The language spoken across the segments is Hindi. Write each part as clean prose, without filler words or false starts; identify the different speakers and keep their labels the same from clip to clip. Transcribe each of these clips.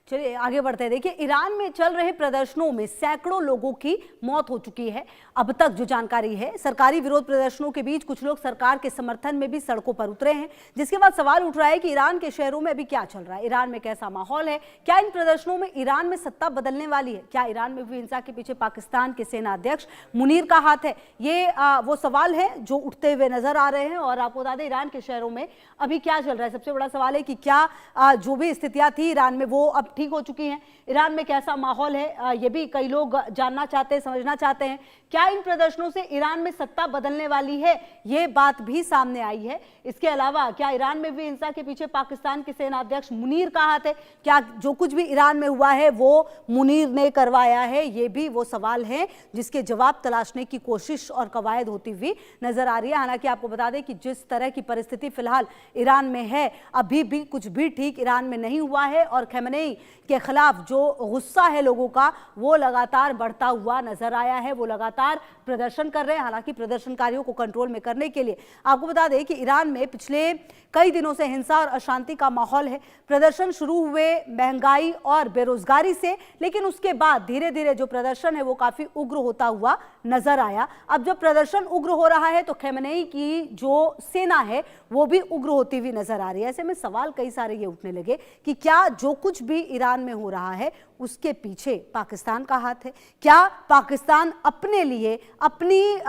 Speaker 1: चलिए आगे बढ़ते हैं। देखिए, ईरान में चल रहे प्रदर्शनों में सैकड़ों लोगों की मौत हो चुकी है। अब तक जो जानकारी है, सरकारी विरोध प्रदर्शनों के बीच कुछ लोग सरकार के समर्थन में भी सड़कों पर उतरे हैं, जिसके बाद सवाल उठ रहा है कि ईरान के शहरों में अभी क्या चल रहा है, ईरान में कैसा माहौल है, क्या इन प्रदर्शनों में ईरान में सत्ता बदलने वाली है, क्या ईरान में हुई हिंसा के पीछे पाकिस्तान के सेना अध्यक्ष मुनीर का हाथ है। ये वो सवाल है जो उठते हुए नजर आ रहे हैं। और आपको बता दें, ईरान के शहरों में अभी क्या चल रहा है। सबसे बड़ा सवाल है कि क्या जो भी स्थितियां थी ईरान में वो अब ठीक हो चुकी हैं, ईरान में कैसा माहौल है, ये भी कई लोग जानना चाहते हैं, समझना चाहते हैं। क्या इन प्रदर्शनों से ईरान में सत्ता बदलने वाली है, ये बात भी सामने आई है। इसके अलावा क्या ईरान में हुई हिंसा के पीछे पाकिस्तान के सेना अध्यक्ष मुनीर का हाथ है, क्या जो कुछ भी ईरान में हुआ है वो मुनीर ने करवाया है, ये भी वो सवाल है जिसके जवाब तलाशने की कोशिश और कवायद होती हुई नजर आ रही है। हालांकि आपको बता दें कि जिस तरह की परिस्थिति फिलहाल ईरान में है, अभी भी कुछ भी ठीक ईरान में नहीं हुआ है और खमेनेई के खिलाफ जो गुस्सा है लोगों का वो लगातार बढ़ता हुआ नजर आया है। वो लगातार प्रदर्शन कर रहे हैं। हालांकि प्रदर्शनकारियों को कंट्रोल में करने के लिए आपको बता दें कि ईरान में पिछले कई दिनों से हिंसा और अशांति का माहौल है। प्रदर्शन शुरू हुए महंगाई और बेरोजगारी से, लेकिन उसके बाद धीरे धीरे जो प्रदर्शन है वो काफी उग्र होता हुआ नजर आया। अब जब प्रदर्शन उग्र हो रहा है तो खमेनेई की जो सेना है वो भी उग्र होती हुई नजर आ रही है। ऐसे में सवाल कई सारे ये उठने लगे कि क्या जो कुछ भी ईरान में हो रहा है उसके पीछे पाकिस्तान का हाथ है, क्या पाकिस्तान अपने लिए अपनी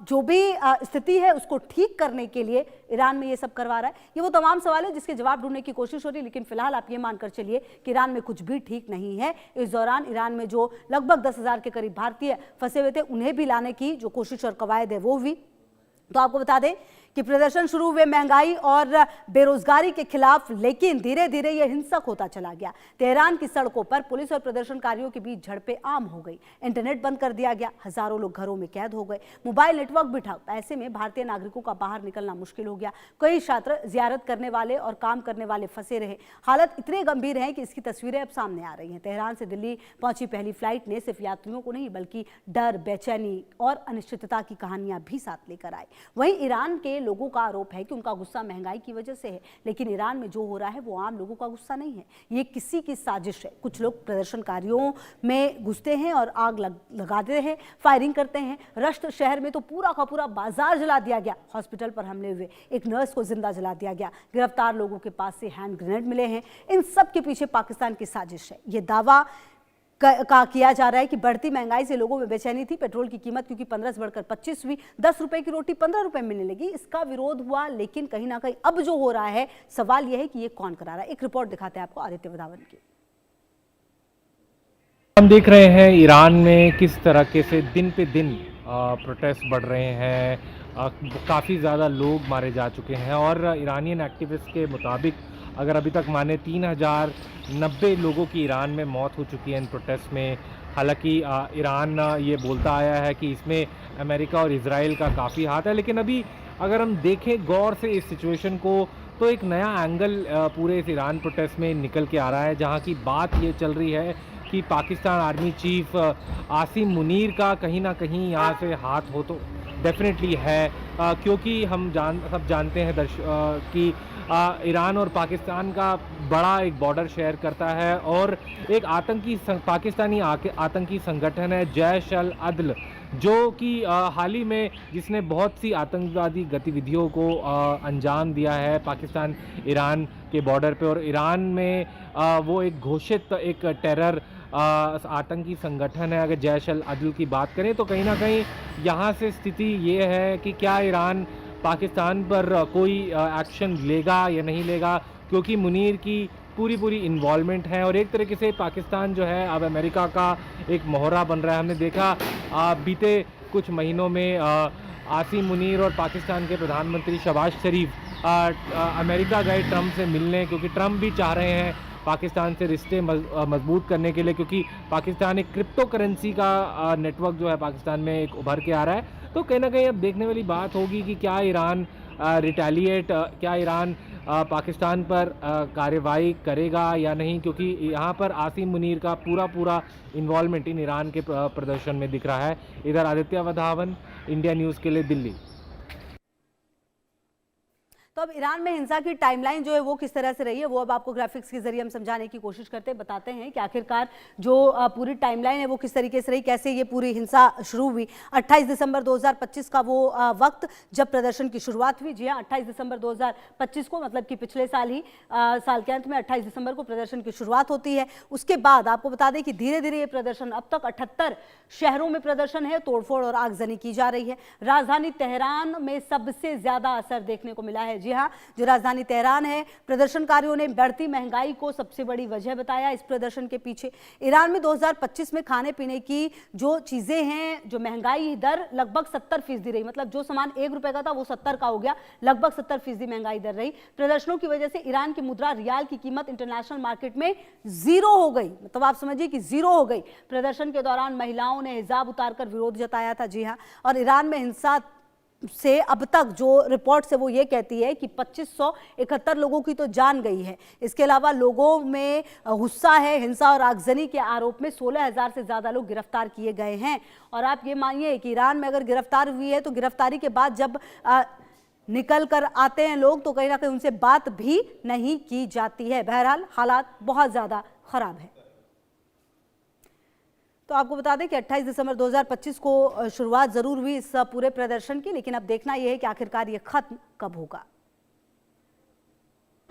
Speaker 1: जो भी स्थिति है उसको ठीक करने के लिए ईरान में ये सब करवा रहा है। ये वो तमाम सवाल है जिसके जवाब ढूंढने की कोशिश हो रही है। लेकिन फिलहाल आप ये मानकर चलिए कि ईरान में कुछ भी ठीक नहीं है। इस दौरान ईरान में जो लगभग 10,000 के करीब भारतीय फंसे हुए थे उन्हें भी लाने की जो कोशिश और कवायद है वो हुई। तो आपको बता दें कि प्रदर्शन शुरू हुए महंगाई और बेरोजगारी के खिलाफ, लेकिन धीरे धीरे यह हिंसक होता चला गया। तेहरान की सड़कों पर पुलिस और प्रदर्शनकारियों के बीच झड़पें आम हो गई। इंटरनेट बंद कर दिया गया, हजारों लोग घरों में कैद हो गए, मोबाइल नेटवर्क भी ठप। ऐसे में भारतीय नागरिकों का बाहर निकलना मुश्किल हो गया। कई छात्र, जियारत करने वाले और काम करने वाले फंसे रहे। हालत इतने गंभीर है कि इसकी तस्वीरें अब सामने आ रही हैं। तेहरान से दिल्ली पहुंची पहली फ्लाइट ने सिर्फ यात्रियों को नहीं बल्कि डर, बेचैनी और अनिश्चितता की कहानियां भी साथ लेकर आए। वहीं ईरान के लोगों का आरोप है कि उनका गुस्सा महंगाई की वजह से है, लेकिन ईरान में जो हो रहा है वो आम लोगों का गुस्सा नहीं है, ये किसी की साजिश है। कुछ लोग प्रदर्शनकारियों में घुसते हैं और आग लगाते हैं, फायरिंग करते हैं। रश्त शहर में तो पूरा का पूरा बाजार जला दिया गया, हॉस्पिटल पर हमले हुए, एक नर्स को जिंदा जला दिया गया, गिरफ्तार लोगों के पास से हैंड ग्रेनेड मिले हैं। इन सब के पीछे पाकिस्तान की साजिश है। ये दावा का किया जा रहा है कि बढ़ती महंगाई से लोगों में बेचैनी थी। पेट्रोल की कीमत क्योंकि 15 से बढ़कर 25 हुई, 10 रुपए की रोटी 15 रुपए मिलने लगी, इसका विरोध हुआ। लेकिन कहीं ना कहीं अब जो हो रहा है, सवाल यह है कि ये कौन करा रहा है। एक रिपोर्ट दिखाते हैं आपको आदित्य वधावन की।
Speaker 2: हम देख रहे हैं ईरान में किस तरीके से दिन पे दिन प्रोटेस्ट बढ़ रहे हैं। काफ़ी ज़्यादा लोग मारे जा चुके हैं और ईरानियन एक्टिविस्ट के मुताबिक अगर अभी तक माने 3090 लोगों की ईरान में मौत हो चुकी है इन प्रोटेस्ट में। हालांकि ईरान ये बोलता आया है कि इसमें अमेरिका और इजराइल का काफ़ी हाथ है, लेकिन अभी अगर हम देखें गौर से इस सिचुएशन को तो एक नया एंगल पूरे इस ईरान प्रोटेस्ट में निकल के आ रहा है, जहां की बात ये चल रही है कि पाकिस्तान आर्मी चीफ आसिम मुनीर का कहीं ना कहीं यहाँ से हाथ हो तो डेफिनेटली है, क्योंकि हम सब जानते हैं कि ईरान और पाकिस्तान का बड़ा एक बॉर्डर शेयर करता है और एक पाकिस्तानी आतंकी संगठन है जैश अल अदल, जो कि हाल ही में जिसने बहुत सी आतंकवादी गतिविधियों को अंजाम दिया है पाकिस्तान ईरान के बॉर्डर पे। और ईरान में वो एक घोषित एक टेरर आतंकी संगठन है। अगर जैश अल अदल की बात करें तो कहीं ना कहीं यहाँ से स्थिति ये है कि क्या ईरान पाकिस्तान पर कोई एक्शन लेगा या नहीं लेगा, क्योंकि मुनीर की पूरी इन्वॉल्वमेंट है और एक तरीके से पाकिस्तान जो है अब अमेरिका का एक मोहरा बन रहा है। हमने देखा बीते कुछ महीनों में आसिम मुनीर और पाकिस्तान के प्रधानमंत्री शहबाज शरीफ अमेरिका गए ट्रंप से मिलने, क्योंकि ट्रंप भी चाह रहे हैं पाकिस्तान से रिश्ते मजबूत करने के लिए, क्योंकि पाकिस्तान एक क्रिप्टो करेंसी का नेटवर्क जो है पाकिस्तान में एक उभर के आ रहा है। तो कहीं ना कहीं अब देखने वाली बात होगी कि क्या ईरान रिटेलिएट, क्या ईरान पाकिस्तान पर कार्रवाई करेगा या नहीं, क्योंकि यहाँ पर आसिम मुनीर का पूरा इन्वॉल्वमेंट इन ईरान के प्रदर्शन में दिख रहा है। इधर आदित्य वधावन, इंडिया न्यूज़ के लिए, दिल्ली।
Speaker 1: तो अब ईरान में हिंसा की टाइमलाइन जो है वो किस तरह से रही है, वो अब आपको ग्राफिक्स के जरिए हम समझाने की कोशिश करते हैं, बताते हैं कि आखिरकार जो पूरी टाइमलाइन है वो किस तरीके से रही, कैसे ये पूरी हिंसा शुरू हुई। 28 दिसंबर 2025 का वो वक्त जब प्रदर्शन की शुरुआत हुई। जी हाँ, 28 दिसंबर 2025 को, मतलब कि पिछले साल ही साल के अंत में 28 दिसंबर को प्रदर्शन की शुरुआत होती है। उसके बाद आपको बता दें कि धीरे धीरे ये प्रदर्शन, अब तक 78 शहरों में प्रदर्शन है, तोड़फोड़ और आगजनी की जा रही है। राजधानी तेहरान में सबसे ज्यादा असर देखने को मिला है। जी हाँ, जो राजधानी तेहरान है, प्रदर्शनकारियों ने बढ़ती महंगाई को सबसे बड़ी वजह बताया इस प्रदर्शन के पीछे। ईरान में 2025 में खाने पीने की जो चीजें हैं, जो महंगाई दर लगभग 70% रही, मतलब जो सामान 1 रुपए का था वो 70 का हो गया, लगभग 70% महंगाई दर रही। प्रदर्शनों की वजह से ईरान की मुद्रा रियाल की कीमत इंटरनेशनल मार्केट में जीरो हो गई, मतलब आप समझिए कि जीरो हो गई। प्रदर्शन के दौरान महिलाओं ने हिजाब उतारकर विरोध जताया था। जी हाँ, और ईरान में हिंसा से अब तक जो रिपोर्ट है वो ये कहती है कि 2571 लोगों की तो जान गई है। इसके अलावा लोगों में गुस्सा है, हिंसा और आगजनी के आरोप में 16,000 से ज्यादा लोग गिरफ्तार किए गए हैं। और आप ये मानिए कि ईरान में अगर गिरफ्तार हुई है तो गिरफ्तारी के बाद जब निकल कर आते हैं लोग तो कहीं ना कहीं उनसे बात भी नहीं की जाती है। बहरहाल हालात बहुत ज्यादा खराब है। तो आपको बता दें कि 28 दिसंबर 2025 को शुरुआत जरूर हुई इस पूरे प्रदर्शन की, लेकिन अब देखना यह है कि आखिरकार ये खत्म कब होगा।